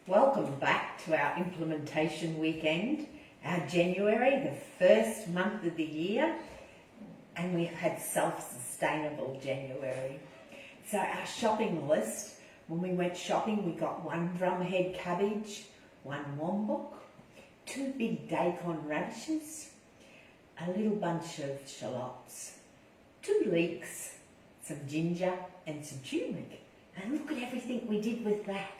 Welcome back to our implementation weekend, our January, the first month of the year, and we've had self-sustainable January. So our shopping list, when we went shopping, we got 1 drumhead cabbage, 1 wombok, 2 big daikon radishes, a little bunch of shallots, 2 leeks, some ginger and some turmeric. And look at everything we did with that.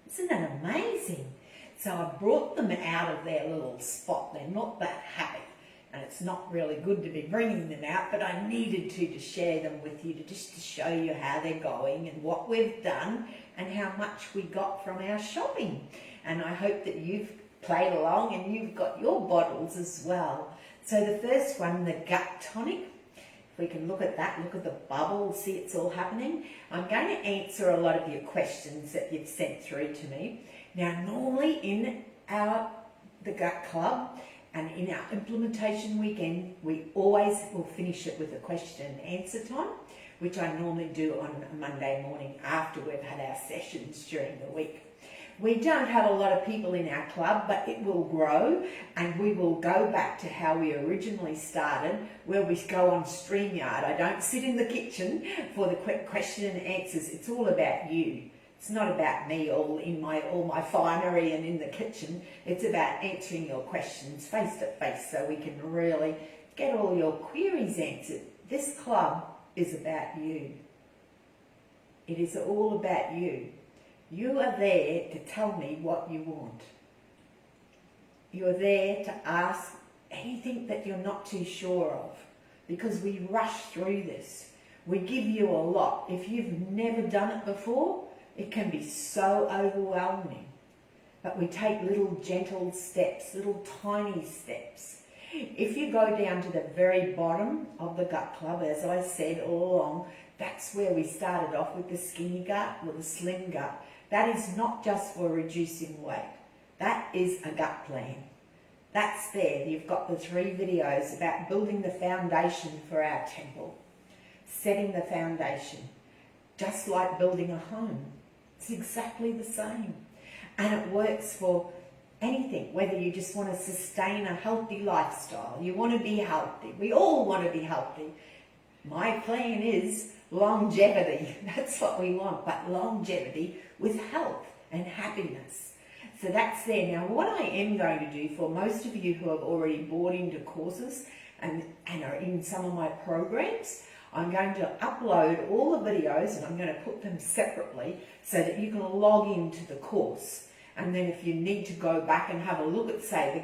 Isn't that amazing? So I brought them out of their little spot. They're not that happy, and it's not really good to be bringing them out, but I needed to share them with you, to show you how they're going and what we've done and how much we got from our shopping. And I hope that you've played along and you've got your bottles as well. So the first one, the gut tonic. We can look at that, look at the bubbles, see it's all happening. I'm going to answer a lot of your questions that you've sent through to me. Now, normally in the Gut Club and in our implementation weekend, we always will finish it with a question and answer time, which I normally do on a Monday morning after we've had our sessions during the week. We don't have a lot of people in our club, but it will grow, and we will go back to how we originally started, where we go on StreamYard. I don't sit in the kitchen for the quick question and answers. It's all about you. It's not about me all my finery and in the kitchen. It's about answering your questions face to face so we can really get all your queries answered. This club is about you. It is all about you. You are there to tell me what you want. You're there to ask anything that you're not too sure of, because we rush through this. We give you a lot. If you've never done it before, it can be so overwhelming. But we take little gentle steps, little tiny steps. If you go down to the very bottom of the Gut Club, as I said all along, that's where we started off with the skinny gut or the slim gut. That is not just for reducing weight. That is a gut plan. That's there. You've got the 3 videos about building the foundation for our temple. Setting the foundation. Just like building a home. It's exactly the same. And it works for anything, whether you just want to sustain a healthy lifestyle. You want to be healthy. We all want to be healthy. My plan is longevity. That's what we want, but longevity with health and happiness. So that's there. Now, what I am going to do for most of you who have already bought into courses and are in some of my programs, I'm going to upload all the videos and I'm going to put them separately so that you can log into the course. And then if you need to go back and have a look at, say,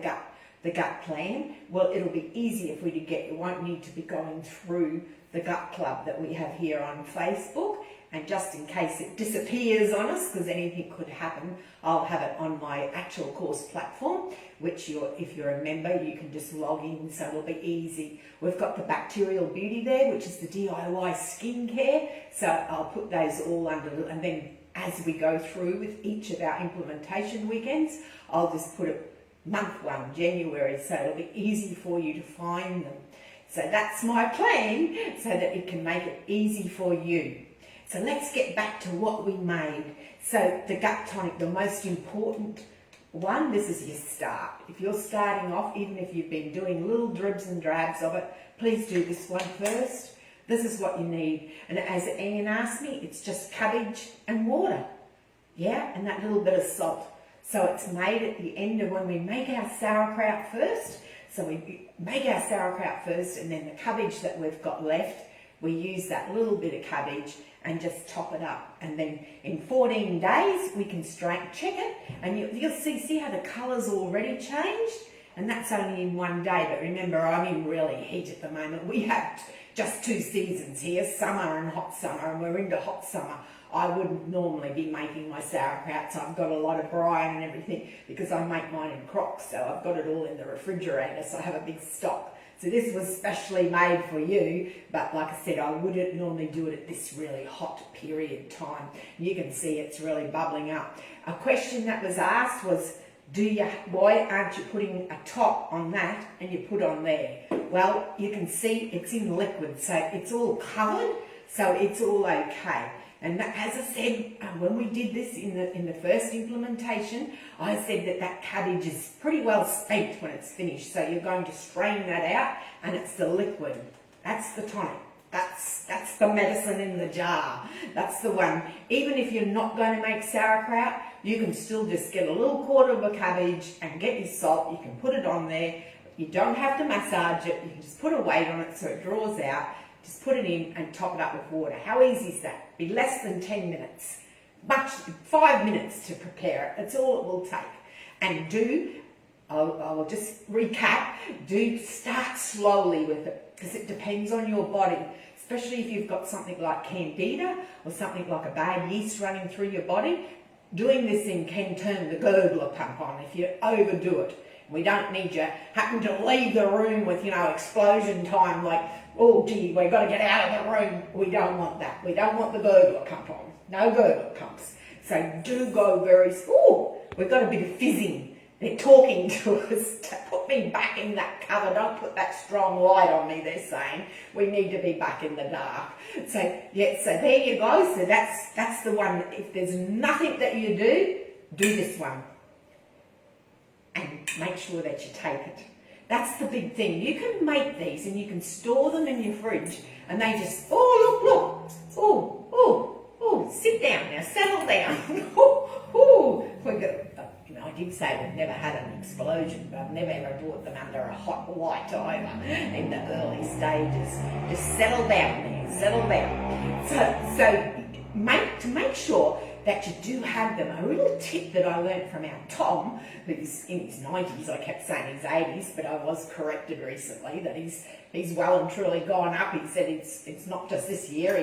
the gut plan, well, it'll be easier for you to get. You won't need to be going through the Gut Club that we have here on Facebook. And just in case it disappears on us, because anything could happen, I'll have it on my actual course platform, which if you're a member, you can just log in, so it'll be easy. We've got the Bacterial Beauty there, which is the DIY skincare. So I'll put those all under, and then as we go through with each of our implementation weekends, I'll just put it month 1, January, so it'll be easy for you to find them. So that's my plan, so that it can make it easy for you. So let's get back to what we made. So the gut tonic, the most important one, this is your start. If you're starting off, even if you've been doing little dribs and drabs of it, please do this one first. This is what you need. And as Ian asked me, it's just cabbage and water. Yeah, and that little bit of salt. So it's made at the end of when we make our sauerkraut first. So we make our sauerkraut first, and then the cabbage that we've got left, we use that little bit of cabbage and just top it up. And then in 14 days, we can straight check it, and you'll see how the colour's already changed. And that's only in 1 day. But remember, I'm in really heat at the moment. We have just 2 seasons here, summer and hot summer, and we're into hot summer. I wouldn't normally be making my sauerkraut, so I've got a lot of brine and everything because I make mine in crocks, so I've got it all in the refrigerator, so I have a big stock. So this was specially made for you, but like I said, I wouldn't normally do it at this really hot period time. You can see it's really bubbling up. A question that was asked was, why aren't you putting a top on that and you put on there? Well, you can see it's in liquid, so it's all covered, so it's all okay. And that, as I said, when we did this in the first implementation, I said that cabbage is pretty well spent when it's finished. So you're going to strain that out, and it's the liquid. That's the tonic. That's the medicine in the jar. That's the one. Even if you're not going to make sauerkraut, you can still just get a little quarter of a cabbage and get your salt. You can put it on there. You don't have to massage it. You can just put a weight on it so it draws out. Just put it in and top it up with water. How easy is that? Be less than 10 minutes. 5 minutes to prepare it. That's all it will take. And I'll just recap, start slowly with it, because it depends on your body, especially if you've got something like candida or something like a bad yeast running through your body. Doing this thing can turn the gurgler pump on if you overdo it. We don't need you having to leave the room with, explosion time, like, oh gee, we've got to get out of the room. We don't want that. We don't want the gurgler pump on. No gurgler pumps. So do go very, we've got a bit of fizzing. They're talking to us to put me back in that cover. Don't put that strong light on me, they're saying. We need to be back in the dark. So there you go. So that's the one. If there's nothing that you do this one. And make sure that you take it. That's the big thing. You can make these and you can store them in your fridge, and they just, look. Sit down now, settle down. I did say we've never had an explosion, but I've never ever brought them under a hot light either in the early stages. Just settle down there, settle down. To make sure that you do have them, a little tip that I learned from our Tom, who's in his 90s, I kept saying his 80s, but I was corrected recently that he's well and truly gone up. He said it's not just this year,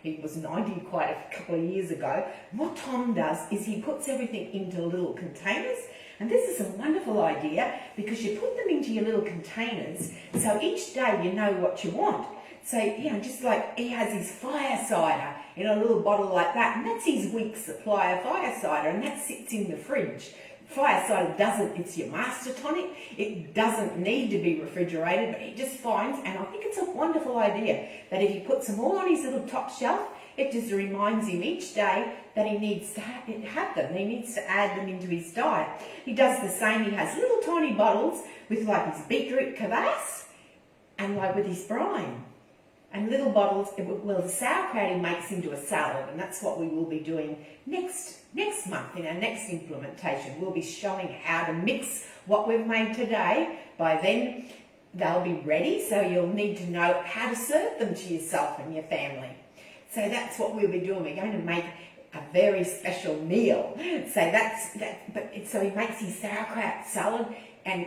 he was 90 quite a couple of years ago. What Tom does is he puts everything into little containers, and this is a wonderful idea because you put them into your little containers, so each day you know what you want. So, just like he has his fire cider in a little bottle like that, and that's his week's supply of fire cider, and that sits in the fridge. Fire cider it's your master tonic. It doesn't need to be refrigerated, but he just finds, and I think it's a wonderful idea, that if he puts them all on his little top shelf, it just reminds him each day that he needs to have them. He needs to add them into his diet. He does the same. He has little tiny bottles with like his beetroot kvass and like with his brine. And little bottles, the sauerkraut he makes into a salad, and that's what we will be doing next month in our next implementation. We'll be showing how to mix what we've made today. By then, they'll be ready, so you'll need to know how to serve them to yourself and your family. So that's what we'll be doing. We're going to make a very special meal. So he makes his sauerkraut salad. And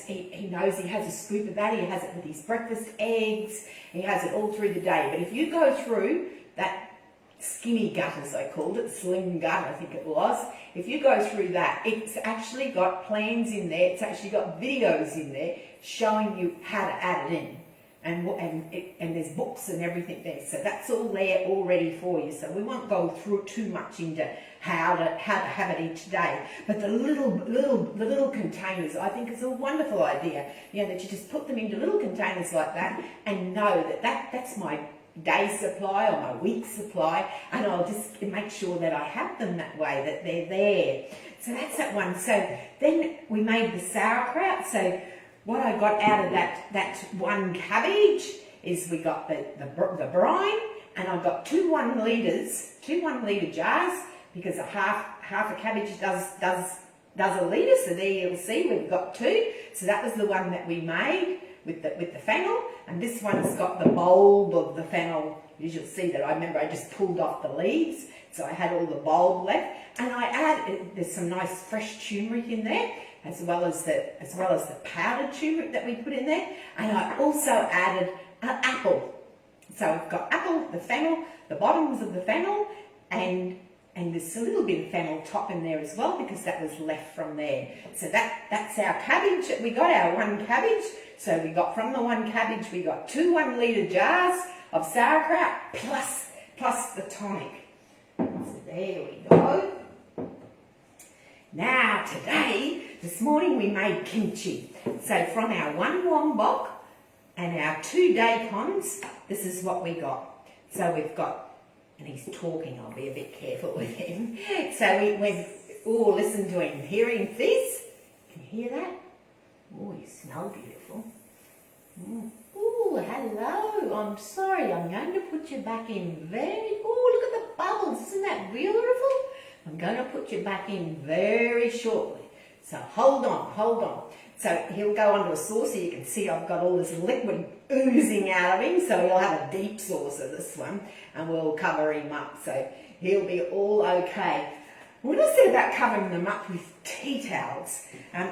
he knows he has a scoop of that. He has it with his breakfast eggs. He has it all through the day. But if you go through that skinny gut, as I called it, slim gut, I think it was, if you go through that, it's actually got plans in there. It's actually got videos in there showing you how to add it in. And there's books and everything there. So that's all there already for you. So we won't go through too much into how to have it each day. But the little containers, I think, is a wonderful idea. That you just put them into little containers like that and know that's my day supply or my week supply, and I'll just make sure that I have them that way, that they're there. So that's that one. So then we made the sauerkraut. So what I got out of that 1 cabbage is we got the brine, and I got 2 1 litre jars, because half a cabbage does a litre. So there you'll see we've got 2. So that was the one that we made with the fennel, and this one's got the bulb of the fennel. As you'll see that I remember I just pulled off the leaves, so I had all the bulb left, and there's some nice fresh turmeric in there, as well as the powdered turmeric that we put in there, and I also added an apple. So I've got apple, the fennel, the bottoms of the fennel, and there's a little bit of fennel top in there as well, because that was left from there. So that's our cabbage that we got, our 1 cabbage. So we got from the 1 cabbage, we got 2 1 litre jars of sauerkraut plus the tonic. So there we go. Now this morning we made kimchi. So from our 1 wong bok and our 2 daikons, this is what we got. So we've got and he's talking. I'll be a bit careful with him. So we've all listened to him hearing fizz. Can you hear that? Oh, you smell beautiful. Oh, hello. I'm sorry. I'm going to put you back in oh, look at the bubbles. Isn't that beautiful? I'm going to put you back in very shortly. So hold on. So he'll go onto a saucer. You can see I've got all this liquid oozing out of him. So he'll have a deep saucer, this one, and we'll cover him up. So he'll be all okay. When I said about covering them up with tea towels,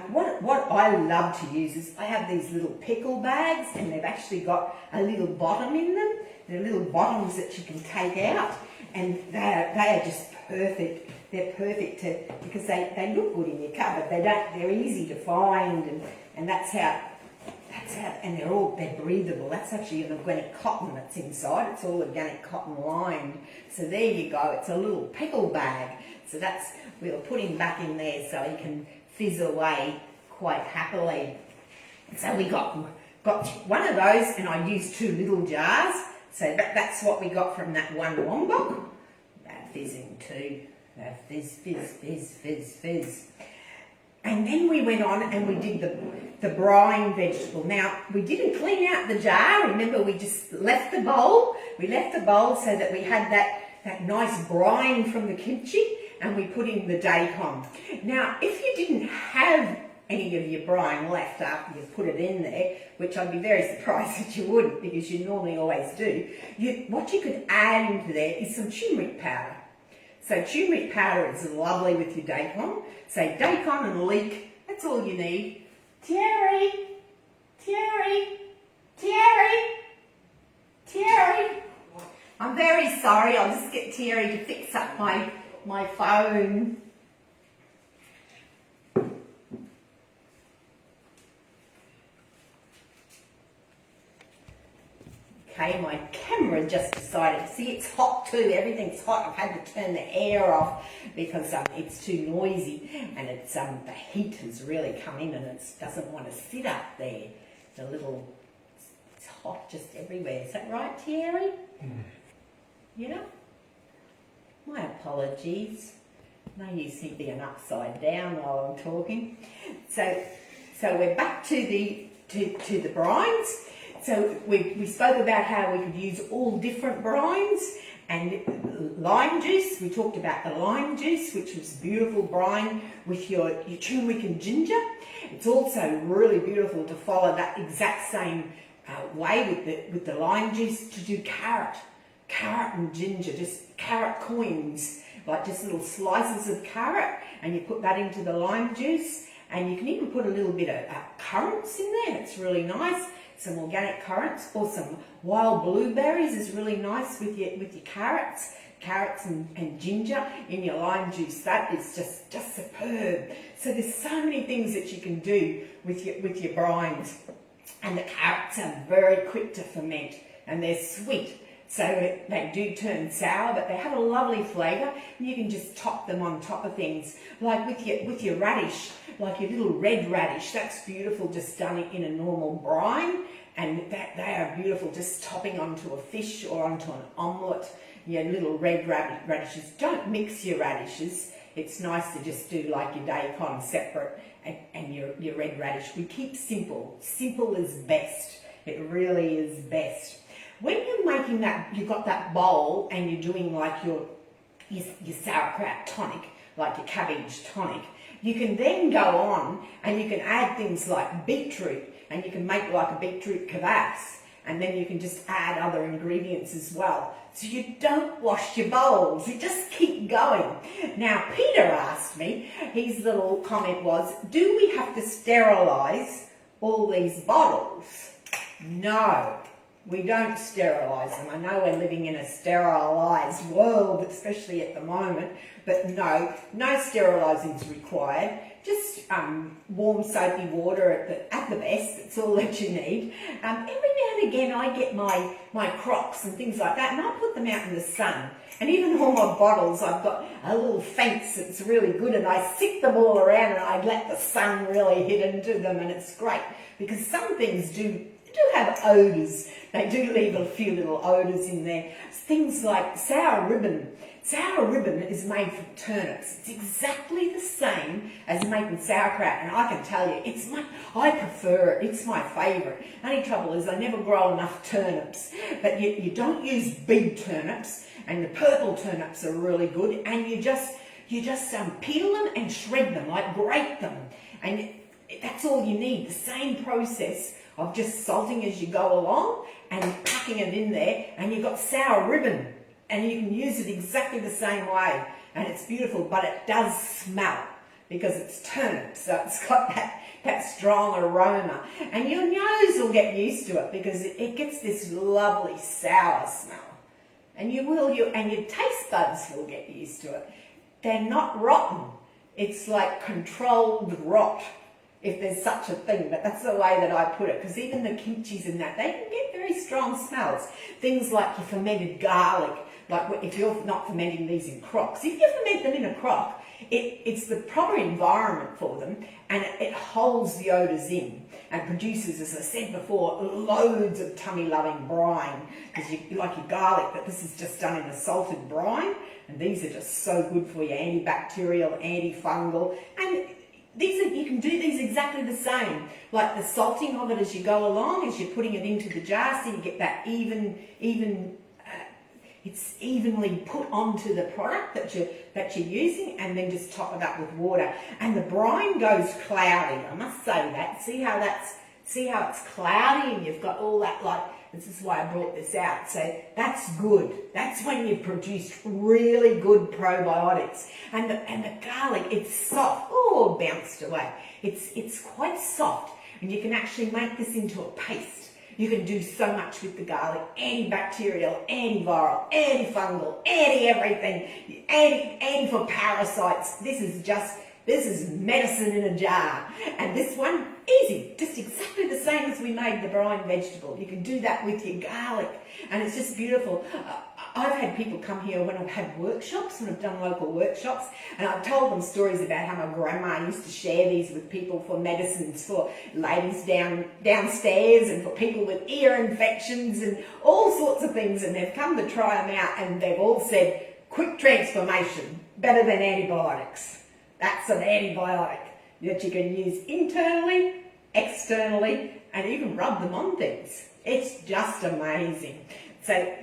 what I love to use is I have these little pickle bags, and they've actually got a little bottom in them. They're little bottoms that you can take out, and they are just perfect. They're perfect because they look good in your cupboard. They're easy to find, and that's how, and they're breathable. That's actually an organic cotton that's inside. It's all organic cotton lined. So there you go. It's a little pickle bag. So we'll put him back in there so he can fizz away quite happily. So we got one of those, and I used 2 little jars. So that's what we got from that one Lombok. That fizzing too. That fizz. And then we went on and we did the brine vegetable. Now, we didn't clean out the jar. Remember, we just left the bowl. We left the bowl so that we had that nice brine from the kimchi, and we put in the daikon. Now, if you didn't have any of your brine left after you put it in there, which I'd be very surprised that you wouldn't, because you normally always do, what you could add into there is some turmeric powder. So turmeric powder is lovely with your daikon. So daikon and leek, that's all you need. Terry. I'm very sorry, I'll just get Terry to fix up my phone. Okay, my camera just decided, see, it's hot too, everything's hot. I've had to turn the air off because it's too noisy, and it's the heat has really come in and it doesn't want to sit up there. It's hot just everywhere. Is that right, Thierry? Yeah? My apologies. No use me being upside down while I'm talking. So we're back to the brines. So we spoke about how we could use all different brines, and lime juice. We talked about the lime juice, which was beautiful brine with your turmeric and ginger. It's also really beautiful to follow that exact same way with the lime juice to do carrot and ginger, just carrot coins, like just little slices of carrot, and you put that into the lime juice, and you can even put a little bit of currants in there. It's really nice. Some organic currants or some wild blueberries is really nice with your carrots and ginger in your lime juice. That is just superb. So there's so many things that you can do with your brines, and the carrots are very quick to ferment, and they're sweet. So they do turn sour, but they have a lovely flavour, and you can just top them on top of things. Like with your radish, like your little red radish, that's beautiful just done in a normal brine, and they are beautiful just topping onto a fish or onto an omelette. Your little red radishes. Don't mix your radishes. It's nice to just do like your daikon separate and your red radish. We keep simple. Simple is best. It really is best. When you're making that, you've got that bowl and you're doing like your sauerkraut tonic, like your cabbage tonic, you can then go on and you can add things like beetroot, and you can make like a beetroot kvass, and then you can just add other ingredients as well. So you don't wash your bowls, you just keep going. Now, Peter asked me, his little comment was, do we have to sterilise all these bottles? No. We don't sterilise them. I know we're living in a sterilised world, especially at the moment, but no sterilising is required. Just warm soapy water at the best, that's all that you need. Every now and again I get my crocs and things like that, and I put them out in the sun. And even all my bottles, I've got a little fence that's really good, and I stick them all around and I let the sun really hit into them, and it's great. Because some things do have odours, they do leave a few little odours in there. Things like sour ribbon. Sour ribbon is made from turnips. It's exactly the same as making sauerkraut, and I can tell you, I prefer it. It's my favourite. Only trouble is I never grow enough turnips. But you don't use big turnips, and the purple turnips are really good, and you just peel them and shred them, like grate them, and that's all you need. The same process of just salting as you go along and packing it in there, and you've got sour ribbon. And you can use it exactly the same way, and it's beautiful, but it does smell because it's turnip, so it's got that strong aroma, and your nose will get used to it because it gets this lovely sour smell, and and your taste buds will get used to it. They're not rotten. It's like controlled rot, if there's such a thing, but that's the way that I put it, because even the kimchis and that, they can get very strong smells. Things like your fermented garlic, like if you're not fermenting these in crocks, if you ferment them in a crock, it's the proper environment for them, and it holds the odours in and produces, as I said before, loads of tummy-loving brine, because you like your garlic, but this is just done in a salted brine, and these are just so good for you, antibacterial, antifungal, and you can do these exactly the same, like the salting of it as you go along, as you're putting it into the jar, so you get that it's evenly put onto the product that you're using, and then just top it up with water. And the brine goes cloudy. I must say that. See how it's cloudy, and you've got all that, like, this is why I brought this out. So that's good. That's when you've produced really good probiotics. And the garlic, it's soft. Oh, bounced away. It's quite soft, and you can actually make this into a paste. You can do so much with the garlic: antibacterial, antiviral, antifungal, anti-everything, anti for parasites. This is medicine in a jar. And this one, easy, just exactly the same as we made the brine vegetable. You can do that with your garlic, and it's just beautiful. I've had people come here when I've had workshops, and I've done local workshops, and I've told them stories about how my grandma used to share these with people for medicines for ladies downstairs, and for people with ear infections and all sorts of things, and they've come to try them out, and they've all said, quick transformation, better than antibiotics. That's an antibiotic that you can use internally, externally, and even rub them on things. It's just amazing. So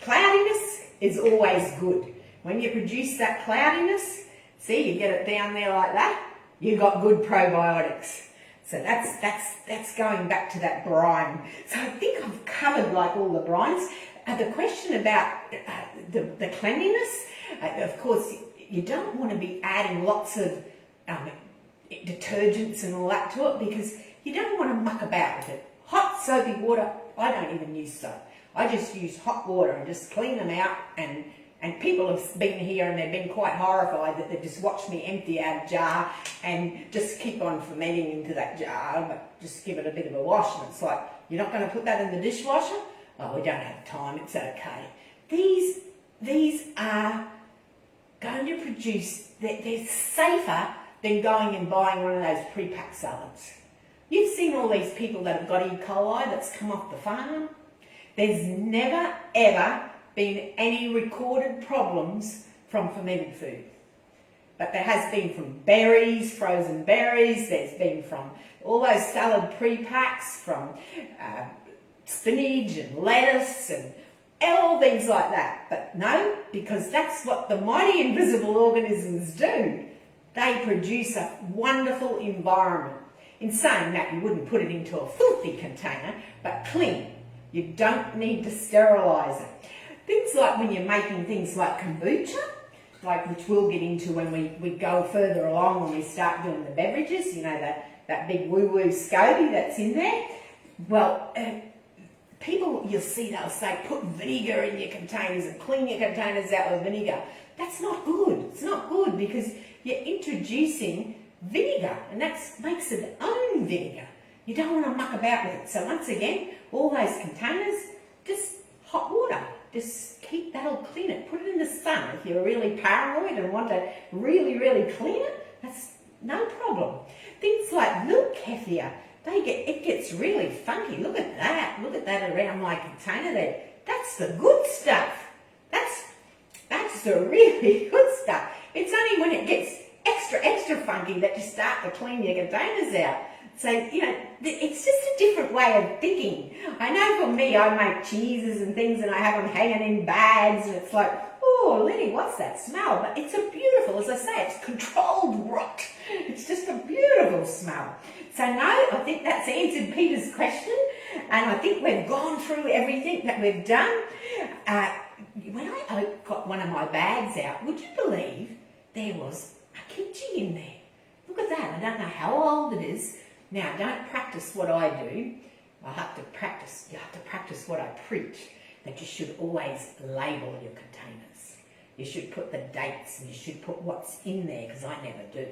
cloudiness is always good. When you produce that cloudiness, see, you get it down there like that, you've got good probiotics. So that's going back to that brine. So I think I've covered like all the brines. The question about the cleanliness, of course, you don't want to be adding lots of detergents and all that to it, because you don't want to muck about with it. Hot soapy water, I don't even use soap. I just use hot water and just clean them out, and people have been here and they've been quite horrified that they just watched me empty out a jar and just keep on fermenting into that jar, but just give it a bit of a wash, and it's like, you're not going to put that in the dishwasher? Oh, we don't have time, it's okay. These are going to produce, they're safer than going and buying one of those pre-packed salads. You've seen all these people that have got E. coli that's come off the farm. There's never, ever been any recorded problems from fermented food. But there has been from berries, frozen berries, there's been from all those salad pre-packs, from spinach and lettuce and all things like that. But no, because that's what the mighty invisible organisms do. They produce a wonderful environment. In saying that, you wouldn't put it into a filthy container, but clean. You don't need to sterilise it. Things like when you're making things like kombucha, which we'll get into when we go further along, when we start doing the beverages, you know, that big woo-woo SCOBY that's in there. Well, people, you'll see, they'll say, put vinegar in your containers and clean your containers out with vinegar. That's not good. It's not good, because you're introducing vinegar, and that makes its own vinegar. You don't want to muck about with it. So once again, all those containers, just hot water. Just that'll clean it. Put it in the sun. If you're really paranoid and want to really, really clean it, that's no problem. Things like milk kefir, it gets really funky. Look at that around my container there. That's the good stuff. That's the really good stuff. It's only when it gets extra funky that you start to clean your containers out. So, you know, it's just a different way of thinking. I know for me, I make cheeses and things and I have them hanging in bags and it's like, oh, Lynnie, what's that smell? But it's a beautiful, as I say, it's controlled rot. It's just a beautiful smell. So no, I think that's answered Peter's question, and I think we've gone through everything that we've done. When I got one of my bags out, would you believe there was a kimchi in there? Look at that. I don't know how old it is. Now, don't practice what I do. You have to practice what I preach, that you should always label your containers. You should put the dates and you should put what's in there, because I never do.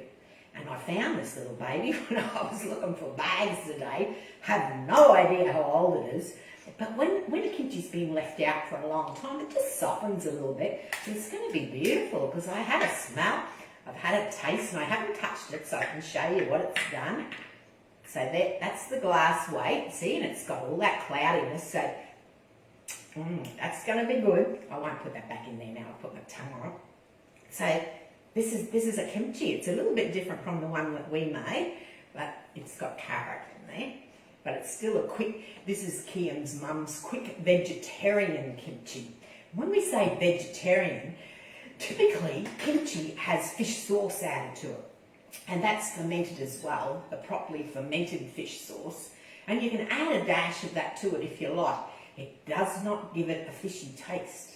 And I found this little baby when I was looking for bags today. Have no idea how old it is. But when a kimchi's been left out for a long time, it just softens a little bit. And it's going to be beautiful, because I had a smell, I've had a taste, and I haven't touched it, so I can show you what it's done. So that's the glass weight, see, and it's got all that cloudiness, so that's going to be good. I won't put that back in there now, I'll put my tongue on it. So this is a kimchi. It's a little bit different from the one that we made, but it's got carrot in there. But it's still this is Kiam's mum's quick vegetarian kimchi. When we say vegetarian, typically kimchi has fish sauce added to it. And that's fermented as well, a properly fermented fish sauce. And you can add a dash of that to it if you like. It does not give it a fishy taste.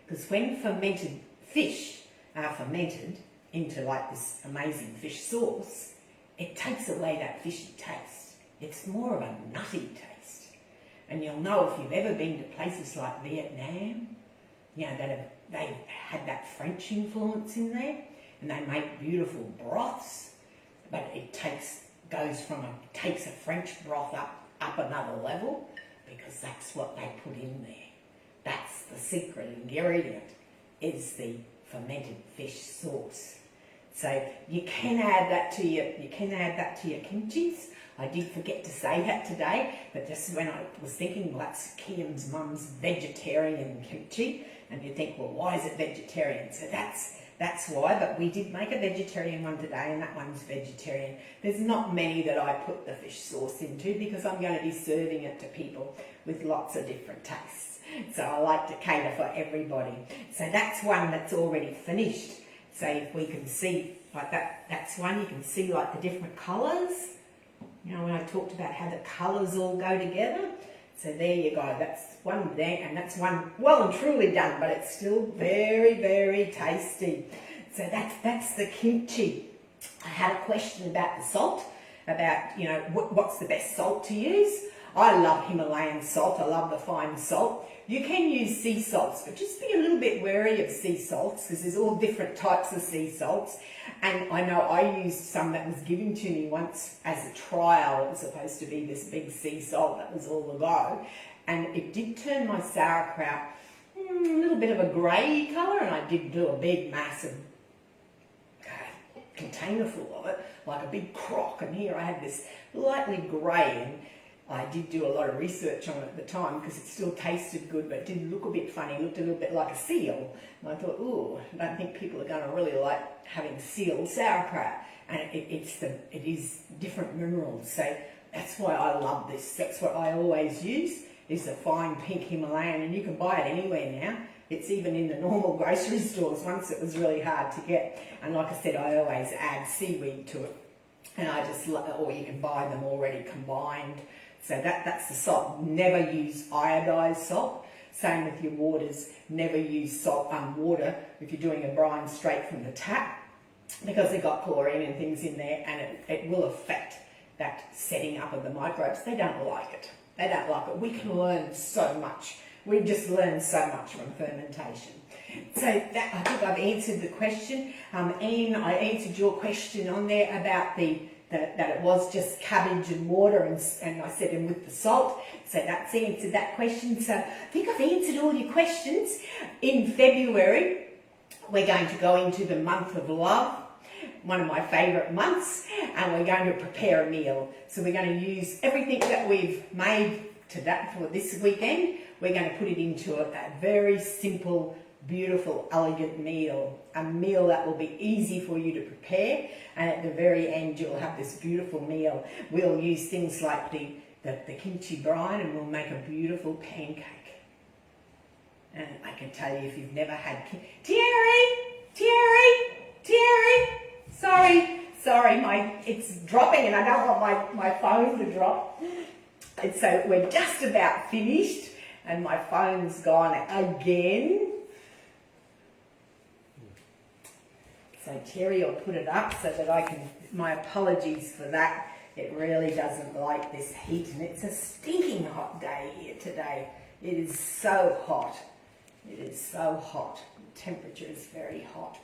Because when fermented fish are fermented into like this amazing fish sauce, it takes away that fishy taste. It's more of a nutty taste. And you'll know if you've ever been to places like Vietnam, you know, they've had that French influence in there, and they make beautiful broths, but it takes a French broth up another level, because that's what they put in there. That's the secret ingredient, is the fermented fish sauce. So you can add that to your kimchis. I did forget to say that today, but just when I was thinking, well, that's Kiam's mum's vegetarian kimchi, and you think, well, why is it vegetarian? So that's why, but we did make a vegetarian one today, and that one's vegetarian. There's not many that I put the fish sauce into, because I'm going to be serving it to people with lots of different tastes. So I like to cater for everybody. So that's one that's already finished. So if we can see like that's one, you can see like the different colours. You know, when I talked about how the colours all go together. So there you go, that's one there, and that's one well and truly done, but it's still very, very tasty. So that's the kimchi. I had a question about the salt, about, you know, what's the best salt to use. I love Himalayan salt, I love the fine salt. You can use sea salts, but just be a little bit wary of sea salts, because there's all different types of sea salts. And I know I used some that was given to me once as a trial. It was supposed to be this big sea salt that was all the go. And it did turn my sauerkraut a little bit of a grey colour, and I did do a big massive container full of it, like a big crock. And here I had this lightly grey, and I did do a lot of research on it at the time, because it still tasted good, but it did look a bit funny. It looked a little bit like a seal. And I thought, ooh, I don't think people are going to really like having seal sauerkraut. And it is different minerals. So that's why I love this. That's what I always use, is the fine pink Himalayan. And you can buy it anywhere now. It's even in the normal grocery stores. Once it was really hard to get. And like I said, I always add seaweed to it. And or you can buy them already combined. So that's the salt. Never use iodized salt. Same with your waters. Never use water if you're doing a brine straight from the tap, because they've got chlorine and things in there, and it will affect that setting up of the microbes. They don't like it. They don't like it. We can learn so much. We just learn so much from fermentation. So I think I've answered the question. Ian, I answered your question on there about that it was just cabbage and water, and I said, and with the salt. So that's answered that question. So I think I've answered all your questions. In February, we're going to go into the month of love, one of my favourite months, and we're going to prepare a meal. So we're going to use everything that we've made for this weekend. We're going to put it into a very simple, beautiful, elegant meal. A meal that will be easy for you to prepare, and at the very end you'll have this beautiful meal. We'll use things like the kimchi brine, and we'll make a beautiful pancake. And I can tell you, if you've never had Terry, it's dropping and I don't want my phone to drop. And so we're just about finished and my phone's gone again. So Terry will put it up so that I can, my apologies for that. It really doesn't like this heat, and it's a stinking hot day here today. It is so hot. It is so hot. The temperature is very hot.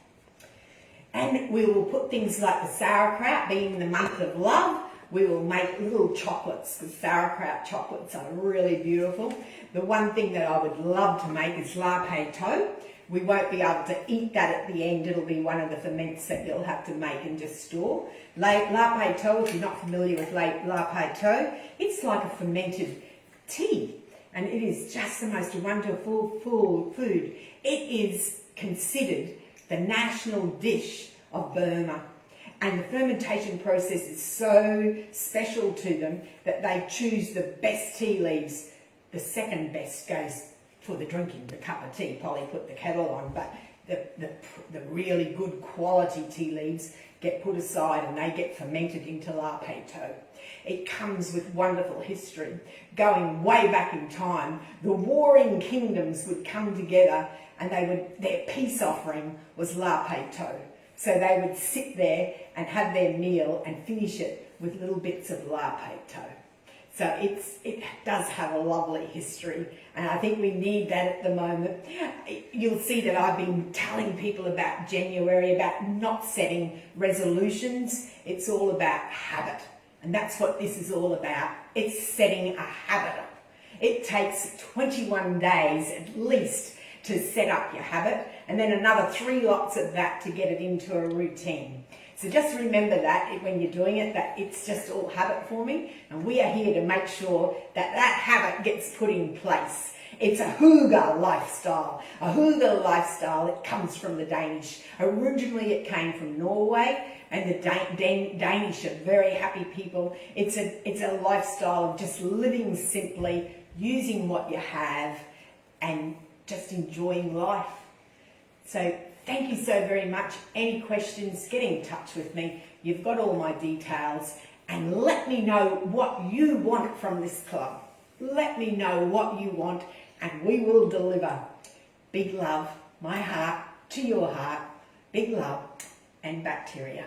And we will put things like the sauerkraut, being the month of love. We will make little chocolates, because sauerkraut chocolates are really beautiful. The one thing that I would love to make is lapé. We won't be able to eat that at the end. It'll be one of the ferments that you'll have to make and just store. Lapé, if you're not familiar with lapé, it's like a fermented tea. And it is just the most wonderful food. It is considered the national dish of Burma. And the fermentation process is so special to them that they choose the best tea leaves. The second best goes for the drinking, the cup of tea. Polly put the kettle on, but the really good quality tea leaves get put aside and they get fermented into lapé. It comes with wonderful history. Going way back in time, the warring kingdoms would come together and their peace offering was lapé. So they would sit there and have their meal and finish it with little bits of lapé. So it does have a lovely history, and I think we need that at the moment. You'll see that I've been telling people about January, about not setting resolutions. It's all about habit, and that's what this is all about. It's setting a habit. It takes 21 days at least to set up your habit, and then another 3 lots of that to get it into a routine. So just remember that when you're doing it, that it's just all habit forming, and we are here to make sure that that habit gets put in place. It's a hygge lifestyle. A hygge lifestyle, it comes from the Danish. Originally it came from Norway, and the Danish are very happy people. It's a lifestyle of just living simply, using what you have, and just enjoying life. So thank you so very much. Any questions, get in touch with me. You've got all my details, and let me know what you want from this club. Let me know what you want, and we will deliver. Big love, my heart to your heart. Big love and bacteria.